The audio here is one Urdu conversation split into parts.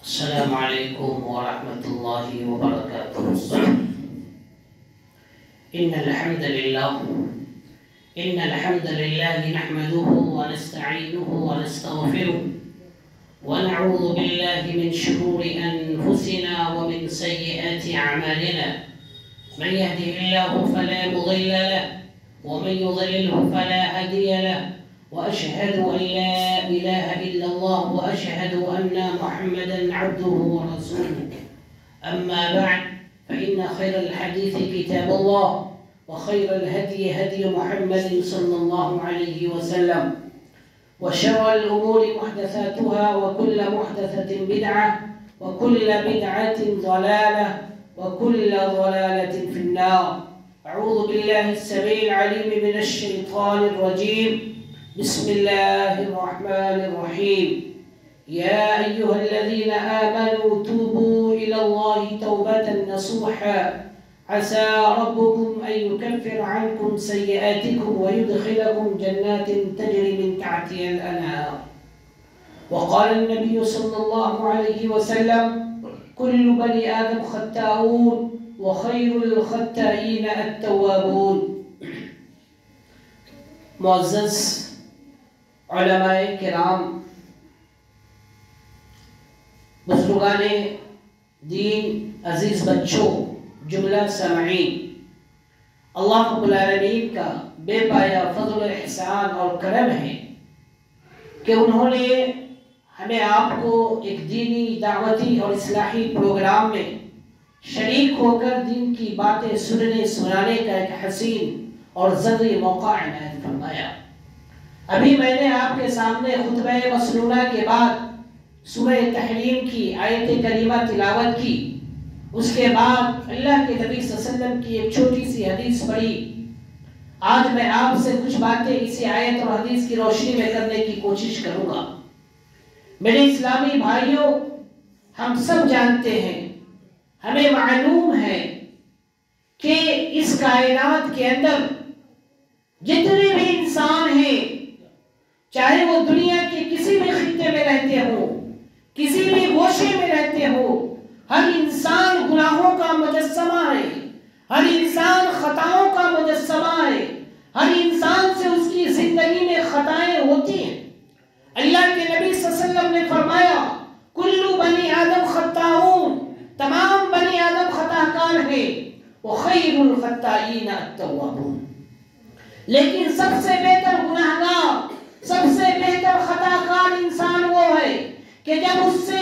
السلام عليكم ورحمة الله وبركاته. إن الحمد لله نحمده ونستعينه ونستغفره ونعوذ بالله من شرور أنفسنا ومن سيئات أعمالنا. من يهده الله فلا مضل له ومن يضلله فلا هادي له، وأشهد أن لا إله إلا الله وأشهد أن محمدا عبده ورسوله. أما بعد، فإن خير الحديث كتاب الله، وخير الهدي هدي محمد صلى الله عليه وسلم، وشر الأمور محدثاتها، وكل محدثة بدعة، وكل بدعة ضلالة، وكل ضلالة في النار. أعوذ بالله السميع العليم من الشيطان الرجيم. بسم الله الرحمن الرحيم. يا أيها الذين آمنوا توبوا إلى الله توبة نصوحا عسى ربكم أن يكفر عنكم سيئاتكم ويدخلكم جنات تجري من تحتها الأنهار. وقال النبي صلى الله عليه وسلم: كل بني آدم خطاؤون وخير الخطائين التوابون. معزز علماء کرام، بزرگان دین، عزیز بچوں، جملہ سامعین، اللہ رب العالمین کا بے پایا فضل و احسان اور کرم ہے کہ انہوں نے ہمیں آپ کو ایک دینی، دعوتی اور اصلاحی پروگرام میں شریک ہو کر دین کی باتیں سننے سنانے کا ایک حسین اور ضروری موقع عنایت فرمایا۔ ابھی میں نے آپ کے سامنے خطبہ مسنونہ کے بعد سورہ تحریم کی آیت کریمہ تلاوت کی، اس کے بعد اللہ کے نبی صلی اللہ علیہ وسلم کی ایک چھوٹی سی حدیث پڑھی۔ آج میں آپ سے کچھ باتیں اسی آیت اور حدیث کی روشنی میں کرنے کی کوشش کروں گا۔ میرے اسلامی بھائیوں، ہم سب جانتے ہیں، ہمیں معلوم ہے کہ اس کائنات کے اندر جتنے بھی انسان ہیں، چاہے وہ دنیا کے کسی بھی خطے میں رہتے ہوں، کسی بھی گوشے میں رہتے ہوں، ہر انسان گناہوں کا مجسمہ ہے، ہر انسان خطاؤں کا مجسمہ ہے، ہر انسان سے اس کی زندگی میں خطائیں ہوتی ہیں۔ اللہ کے نبی صلی اللہ علیہ وسلم نے فرمایا: کل بنی آدم خطاؤون، تمام بنی آدم خطا کار ہیں، وخیر الخطائین التوابون، لیکن سب سے بہتر گناہگار، سب سے بہتر خطا کار انسان وہ ہے کہ جب اس سے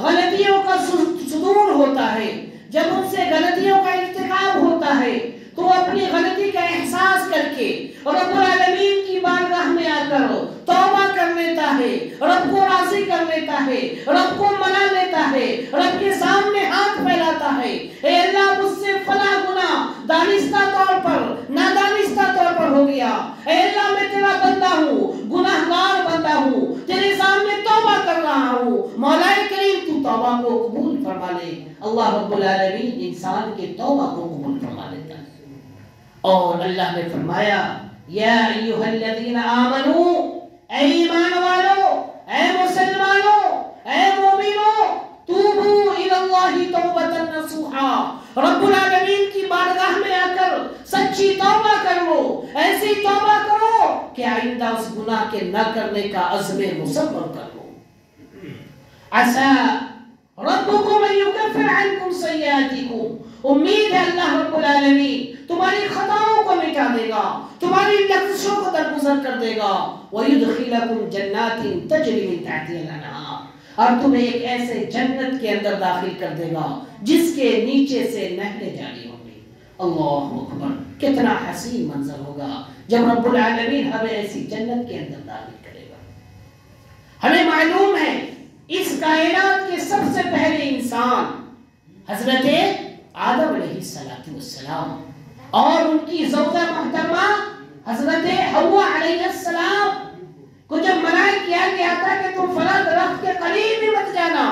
غلطیوں کا صدور ہوتا ہے، جب ان سے غلطیوں کا ارتکاب ہوتا ہے، تو اپنی غلطی کا احساس کر کے رب العالمین کی بارگاہ میں آ کر توبہ کر لیتا ہے، رب کو راضی کر لیتا ہے، رب کو منا لیتا ہے، رب کے سامنے ہاتھ پھیلاتا ہے: اے اللہ، مجھ سے فلاں گناہ دانستہ طور پر، نادانستہ طور پر ہو گیا، اے اللہ میں تیرا بندہ ہوں، گناہگار بندہ ہوں، تیرے سامنے توبہ کر رہا ہوں، مولا کریم تو توبہ کو قبول فرما لے۔ اللہ رب العالمین انسان کے توبہ کو قبول فرما لیتا ہے۔ اور اللہ نے فرمایا: یا ایھا الذین آمنو، اے ایمان والو، اے مسلمانوں، اے مومنوں، توبو الی اللہ توبۃ نصوحا، رب العالمین کی بارگاہ میں آ کر سچی توبہ کرو، ایسی توبہ کرو کہ آئندہ اس گناہ کے نہ کرنے کا عزم مصمم کر لو۔ عسى ربكم ان يكفر عنكم سيئاتكم، امید ہے اللہ رب العالمین تمہاری خطاؤں کو مٹا دے گا، تمہاری لغزشوں کو درگزر کر دے گا، وَيُدْخِلَكُمْ جَنَّاتٍ تَجْرِي مِن تَحْتِهَا الْأَنْهَارُ، اور تمہیں ایک ایسے جنت کے اندر داخل کر دے گا جس کے نیچے سے نہریں جاری ہوں گی۔ اللہ اکبر، کتنا حسین منظر ہوگا جب رب العالمین ہمیں ایسی جنت کے اندر داخل کرے گا۔ ہمیں معلوم ہے اس کائنات کے سب سے پہلے انسان حضرت آدم علیہ السلام اور ان کی زوجہ محترمہ حضرت حوا علیہ السلام کو جب منع کیا گیا تھا کہ تم فلاں درخت کے قریب بھی مت جانا،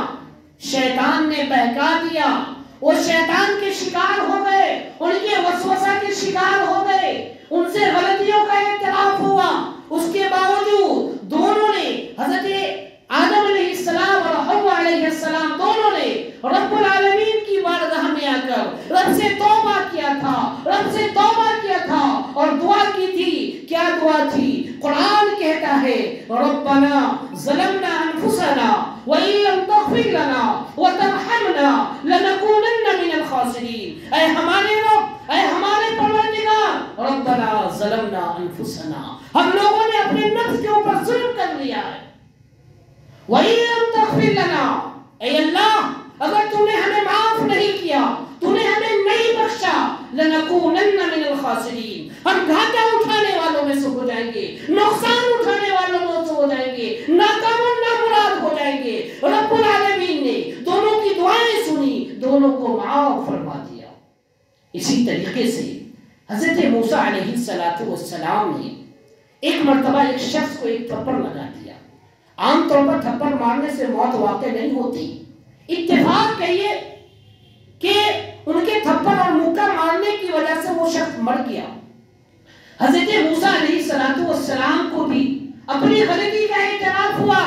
شیطان نے بہکا دیا، وہ شیطان کے شکار ہو گئے، ان کے وسوسہ کے شکار ہو گئے، ان سے غلطیوں کا اعتراف ہوا۔ اس کے باوجود دونوں نے، حضرت آدم علیہ السلام اور حوا علیہ السلام دونوں رب سے توبہ کیا تھا، رب سے توبہ کیا تھا اور دعا کی تھی. کیا دعا تھی؟ قرآن کہتا ہے ربنا ظلمنا انفسنا وان لم تغفر لنا وترحمنا لنكونن من الخاسرین. اے ہمارے رب، اے ہمارے پروردگار، ربنا ظلمنا انفسنا، ہم لوگوں نے اپنے نفس کے اوپر ظلم کر لیا ہے. وَإِن لَمْ تَغْفِرْ لَنَا، اے اللہ اگر تو نے ہمیں معاف نہیں کیا، تو نے ہمیں نہیں بخشا، لَنَكُونَنَّ مِنَ الْخَاسِرِينَ، ہم گھاٹا اٹھانے والوں میں سے ہو جائیں گے، نقصان اٹھانے والوں میں سے ہو جائیں گے، ناکام و نامراد ہو جائیں گے. رب العالمین نے دونوں کی دعائیں سنی، دونوں کو معاف فرما دیا. اسی طریقے سے حضرت موسیٰ علیہ السلام نے ایک مرتبہ ایک شخص کو ایک تھپڑ لگا دیا. عام طور پر تھپڑ مارنے سے موت واقع نہیں ہوتی، اتفاق کہیے کہ ان کے تھپڑ اور مکہ مارنے کی وجہ سے وہ شخص مر گیا. حضرت موسیٰ علیہ السلام کو بھی اپنی غلطی کا اعتراف ہوا،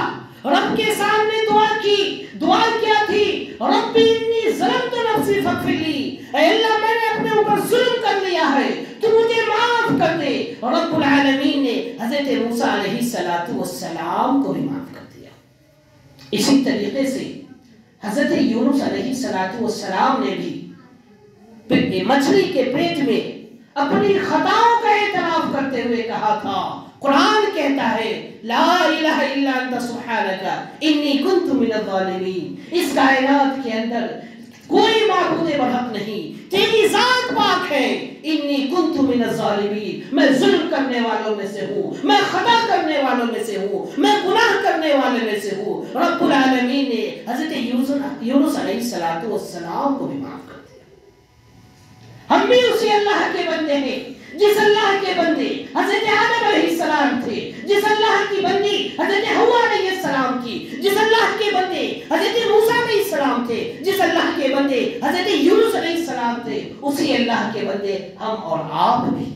رب کے سامنے دعا کی. دعا کیا تھی؟ ربی انی ظلمت نفسی فاغفر لی، اے اللہ میں نے اپنے اوپر ظلم کر لیا ہے، تو مجھے معاف کر دے. رب العالمین نے حضرت موسیٰ علیہ السلام کو بھی معاف کر دیا. اسی طریقے سے حضرت یونس علیہ السلام نے بھی مچھلی کے پیٹ میں اپنی خطاؤں کا اعتراف کرتے ہوئے کہا تھا. قرآن کہتا ہے لا الہ الا انت سبحانک انی کنت من الظالمین، اس کائنات کے اندر کوئی معبود برحق نہیں، تیری ذات پاک ہے. انی کنت من الظالمین، میں ظلم کرنے والوں میں سے ہوں، میں خطا کرنے والوں میں سے ہوں، میں گناہ کرنے والے میں سے ہوں. رب العالمین نے حضرت یونس علیہ السلام کو بھی معاف کر دیا. ہم بھی اسی اللہ کے بندے ہیں جس اللہ کے بندے حضرت آدم علیہ السلام تھے، جس اللہ کی بندی حضرت حوا علیہ السلام تھی، جس اللہ کے بندے حضرت موسیٰ علیہ السلام تھے، جس اللہ کے بندے حضرت یونس علیہ السلام تھے، اسی اللہ کے بندے ہم اور آپ بھی.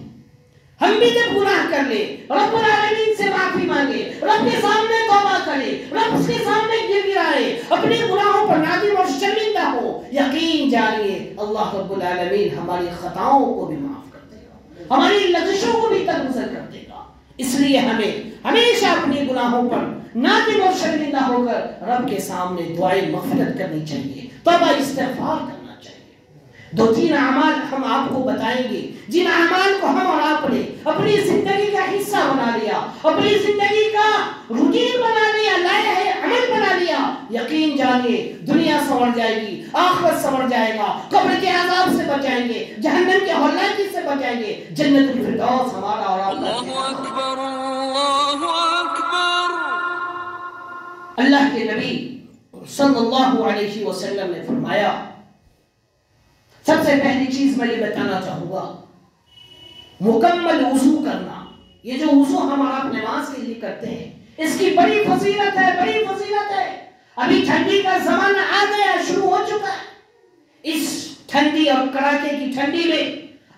ہم بھی جب گناہ کر لے رب العالمین سے معافی مانگے، رب کے سامنے توبہ کرے، رب اس کے سامنے گر گرائے، اپنے گناہوں پر نادم اور شرمندہ ہو، یقین جانیے اللہ رب العالمین ہماری خطاؤں کو بھی معاف کر دے گا، ہماری لغزشوں کو بھی درگزر کر دے گا. اس لیے ہمیں ہمیشہ اپنے گناہوں پر نادم اور شرمندہ ہو کر رب کے سامنے دعائیں مغفرت کرنی چاہیے، توبہ استغفار کرنا چاہیے. 2-3 اعمال ہم آپ کو بتائیں گے جن اعمال کو ہم اور آپ نے اپنی زندگی کا حصہ بنا لیا، اپنی زندگی کا روٹین بنا لیا، لائے ہے عمل بنا لیا. یقین جانیے دنیا سنور جائے گی، آخرت سنور جائے گا، قبر کے عذاب سے بچائیں گے، جہنم کے ہولناکی سے بچائیں گے، جنت الفردوس ہمارا اور آپ کا. اللہ اکبر، اللہ اکبر. اللہ کے نبی صلی اللہ علیہ وسلم نے فرمایا سب سے پہلی چیز میں یہ بتانا چاہوں گا مکمل وضو کرنا. یہ جو وضو ہم آپ نماز کے لیے کرتے ہیں اس کی بڑی فضیلت ہے، بڑی فضیلت ہے. ابھی ٹھنڈی کا زمانہ آ گیا، شروع ہو چکا ہے. اس ٹھنڈی اور کڑاکے کی ٹھنڈی میں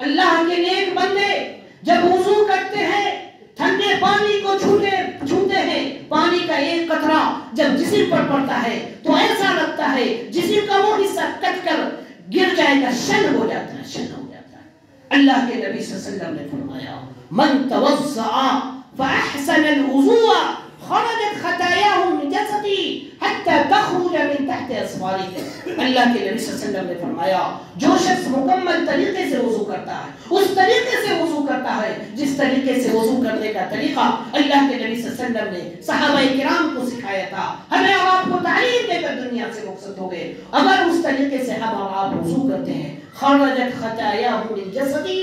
اللہ کے نیک بندے جب وضو کرتے ہیں ٹھنڈے پانی کو چھوتے ہیں، پانی کا ایک قطرہ جب جسم پر پڑتا ہے تو ایسا لگتا ہے جسم کا وہ حصہ کٹ کر گر جائے گا، شل ہو جاتا ہے، شل ہو جاتا ہے. اللہ کے نبی صلی اللہ علیہ وسلم نے فرمایا من توضع فاحسن الوضوء خرجت خطاياه من جسدي حتى تخرج من تحت اصبعه. اللہ کے نبی صلی اللہ علیہ وسلم نے فرمایا جو شخص مکمل طریقے سے وضو کرتا ہے، اس طریقے سے وضو کرتا ہے جس طریقے سے وضو کرنے کا طریقہ اللہ کے نبی صلی اللہ علیہ وسلم نے صحابہ کرام کو سکھایا تھا، ہمیں اور آپ کو تعلیم دے کر دنیا سے رخصت ہو گئے. اگر اس طریقے سے ہم اور آپ وضو کرتے ہیں خرجت خطاياه من جسدي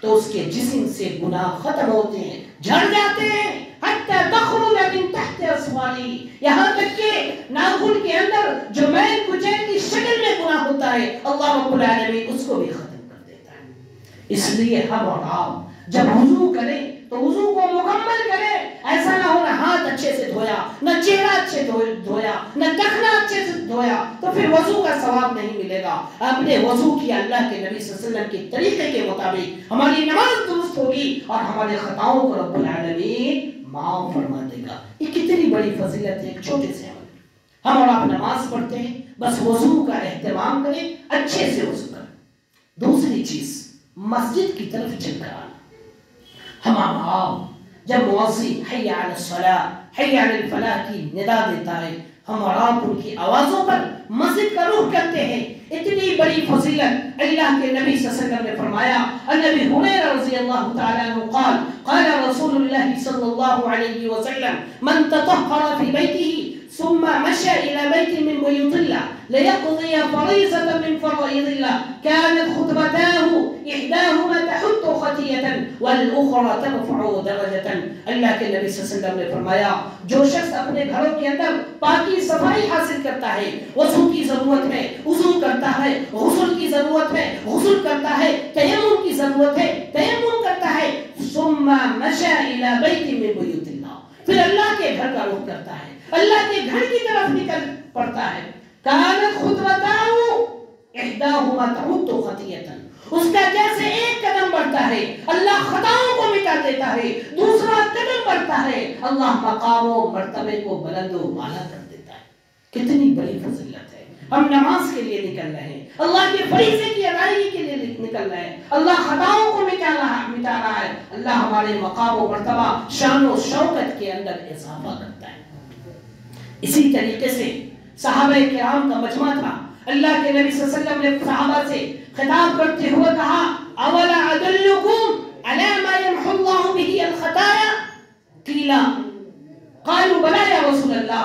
تو اس کے جسم سے گناہ ختم ہوتے ہیں، جھڑ جاتے ہیں. حتی تخرج من تحت اصبعه، یہاں تک کہ ناخن کے اندر جو میل کچیل کی شکل میں گناہ ہوتا ہے اللہ رب العالمین اس کو بھی ختم کر دیتا ہے. اس لیے ہم اور آپ جب وضو کریں تو وضو کو مکمل کریں. ایسا نہ ہو نہ ہاتھ اچھے سے دھویا، نہ چہرہ اچھے دھویا، نہ ٹخنا اچھے سے دھویا تو پھر وضو کا ثواب نہیں ملے گا. اپنے وضو کی اللہ کے نبی صلی اللہ علیہ وسلم کے طریقے کے مطابق ہماری نماز درست ہوگی اور ہمارے خطاؤں کو رب العالمین معاف فرما دے گا. یہ کتنی بڑی فضیلت ہے ایک چھوٹے سے عمل. ہم اور آپ نماز پڑھتے ہیں، بس وضو کا اہتمام کریں، اچھے سے وضو کریں. مسجد کی طرف چل کر آنا۔ ہمارا آپ جب مؤذن حی علی الصلاۃ حی علی الفلاح کی ندا دیتا ہے، ہم اور آپ ان کی آوازوں پر مسجد کا رخ کرتے ہیں۔ اتنی بڑی فضیلت اللہ کے نبی صلی اللہ علیہ وسلم نے فرمایا۔ النبی ہریرہ رضی اللہ تعالی عنہ قال قال رسول اللہ صلی اللہ علیہ وسلم من تطہر فی بیتہ ثم مشى إلى بيت من بيوت الله ليقضي فريضة من فرائض الله كانت خطبتاه إحداهما تحط خطية والأخرى ترفع درجة۔ اللہ کے نبی صلی اللہ علیہ وسلم نے فرمایا جو شخص اپنے گھروں کے اندر پاکی صفائی حاصل کرتا ہے، وضو کی ضرورت ہے وضو کرتا ہے، غسل کی ضرورت ہے غسل کرتا ہے، تیمم کی ضرورت ہے تیمم کرتا ہے، ثم مشى إلى بيت من بيوت الله، پھر اللہ کے گھر کا رخ کرتا ہے، اللہ کے گھر کی طرف نکل پڑتا ہے، کانت خطوتاہ احداہما تعد خطیۃ، اس کا جیسے ایک قدم بڑھتا ہے اللہ خطاؤں کو مٹا دیتا ہے، دوسرا قدم بڑھتا ہے اللہ مقام و مرتبے کو بلند و بالا کر دیتا ہے۔ کتنی بڑی فضیلت ہے۔ ہم نماز کے لیے نکل رہے ہیں، اللہ کے فریضے کی ادائیگی کے لیے نکل رہے ہیں، اللہ خطاؤں کو مٹا رہا ہے، اللہ ہمارے مقام و مرتبہ شان و شوکت کے اندر اضافہ کرتا ہے۔ اسی طریقے سے صحابہ کرام کا مجمع تھا، اللہ کے نبی صلی اللہ علیہ وسلم نے صحابہ سے خطاب کرتے ہوئے کہا اولا ادلکم علی ما یمحو اللہ بہ الخطایا، قیل قالوا بلی یا رسول اللہ۔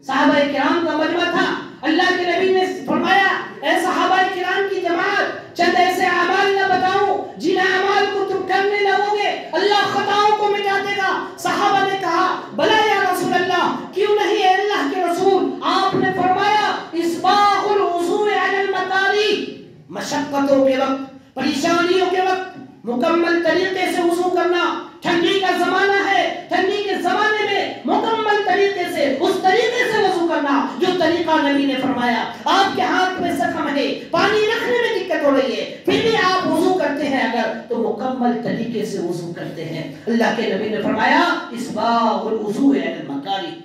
صحابہ کرام کا مجمع تھا، اللہ کے نبی نے فرمایا اے صحابہ کرام کی جماعت چند ایسے اعمال نہ بتاؤں جن اعمال کو تم کرنے لگو گے اللہ خطاؤں کو مٹا دے گا۔ صحابہ نے کہا بلی یا رسول اللہ، کیوں نہیں اے اللہ کے رسول؟ آپ نے فرمایا اسباغ الوضوء علی المکاری، مشقتوں کے وقت پریشانیوں کے وقت مکمل طریقے سے وضو کرنا۔ ٹھنڈی کا زمانہ ہے، ٹھنڈی کے زمانے میں مکمل طریقے سے اس طریقے سے وضو کرنا جو طریقہ نبی نے فرمایا۔ آپ کے ہاتھ میں زخم ہے، پانی رکھنے میں دقت ہو رہی ہے، پھر بھی آپ وضو کرتے ہیں اگر تو مکمل طریقے سے وضو کرتے ہیں۔ اللہ کے نبی نے فرمایا اسباغ الوضوء علی المکاری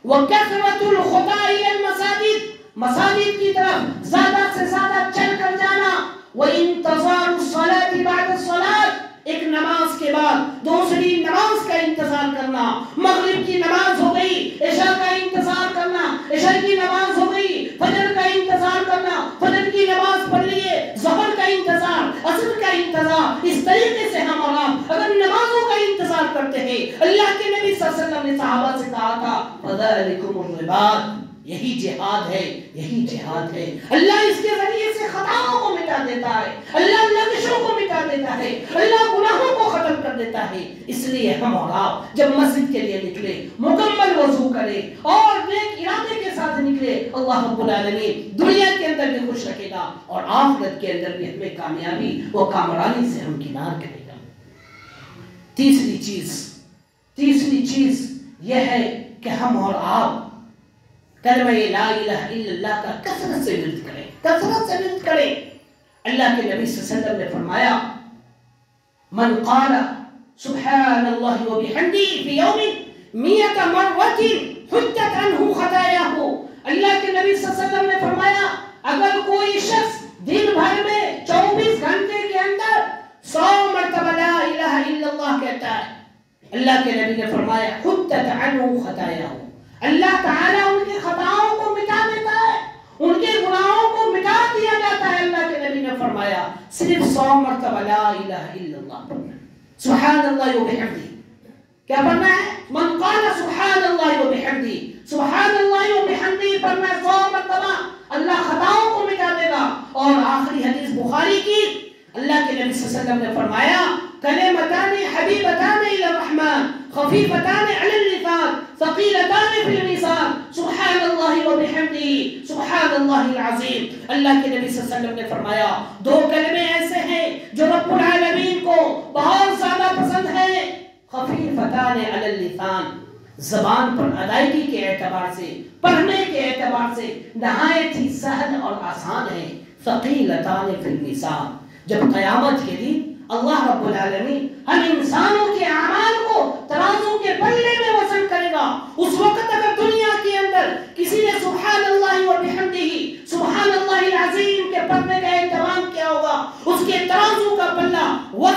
وکثرۃ الخطا الی المساجد، مساجد کی طرف زیادہ سے زیادہ چل کر جانا، وانتظار الصلاة بعد الصلاة، ایک نماز کے بعد دوسری نماز کا انتظار کرنا۔ مغرب کی نماز ہو گئی، عشاء کا انتظار کرنا، عشاء کی نماز ہو گئی، فجر کا انتظار کرنا، فجر کی نماز پڑھ لیے، ظہر کا انتظار، عصر کا انتظار۔ اس طریقے سے ہم اور آپ اگر نمازوں کا انتظار کرتے ہیں، اللہ کے نبی صلی اللہ علیہ وسلم نے صحابہ سے کہا تھا فذلکم الرباط، یہی جہاد ہے، یہی جہاد ہے۔ اللہ اس کے ذریعے سے خطاؤں کو مٹا دیتا ہے، اللہ لغزشوں کو مٹا دیتا ہے، اللہ گناہوں کو ختم کر دیتا ہے۔ اس لیے ہم اور آپ جب مسجد کے لیے نکلے مکمل وضو کرے اور نیک ارادے کے ساتھ نکلے، اللہ رب العالمین دنیا کے اندر بھی خوش رکھے گا اور آخرت کے اندر بھی ہمیں کامیابی و کامرانی سے ہمکنار کرے گا۔ تیسری چیز یہ ہے کہ ہم اور آپ کلمہ لا الہ الا اللہ کا کثرت سے ورد کریں، کثرت سے ورد کریں۔ اللہ کے نبی صلی اللہ علیہ وسلم نے فرمایا من قال سبحان اللہ وبحمدہ فی یوم 100 مرۃ حجت عنہ خطایاہ، اللہ کے نبی صلی اللہ علیہ وسلم نے فرمایا اگر کوئی شخص دن بھر میں 24 گھنٹے کے اندر 100 مرتبہ لا الہ الا اللہ کہتا ہے، اللہ کے نبی نے فرمایا حجت عنہ خطایاہ، اللہ تعالیٰ ان کی خطاؤں کو مٹا دیتا ہے، ان کے گناہوں کو مٹا دیا جاتا ہے۔ اللہ کے نبی نے فرمایا صرف 100 مرتبہ لا الہ الا اللہ پڑھنا، سبحان اللہ وبحمدہ، کیا پڑھنا ہے؟ من قال سبحان اللہ وبحمدہ، سبحان اللہ وبحمدہ پڑھنا 100 مرتبہ، اللہ خطاؤں کو مٹا دے گا۔ اور آخری حدیث بخاری کی، اللہ کے نبی صلی اللہ علیہ وسلم نے فرمایا کلمتان حبیبتان الی الرحمن خفیفتان علی اللسان ثقیلتان فی المیزان سبحان اللہ وبحمدہ سبحان اللہ العظیم۔ اللہ کے نبی صلی اللہ علیہ وسلم نے فرمایا دو کلمے ایسے ہیں جو رب العالمین کو بہت زیادہ پسند ہیں، خفیفتان علی اللسان، زبان پر ادائیگی کے اعتبار سے، پڑھنے کے اعتبار سے نہایت ہی سہل اور آسان ہے، ثقیلتان فی المیزان۔ جب قیامت کے دن اللہ رب العالمین ہم انسانوں کے اعمال کو ترازو کے پلے میں وزن کرے گا، اس وقت اگر دنیا کے اندر کسی نے سبحان اللہ وبحمدہ سبحان اللہ العظیم کے پڑھنے کا اہتمام کیا ہوگا، اس کے ترازو کا پلہ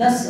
10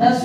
10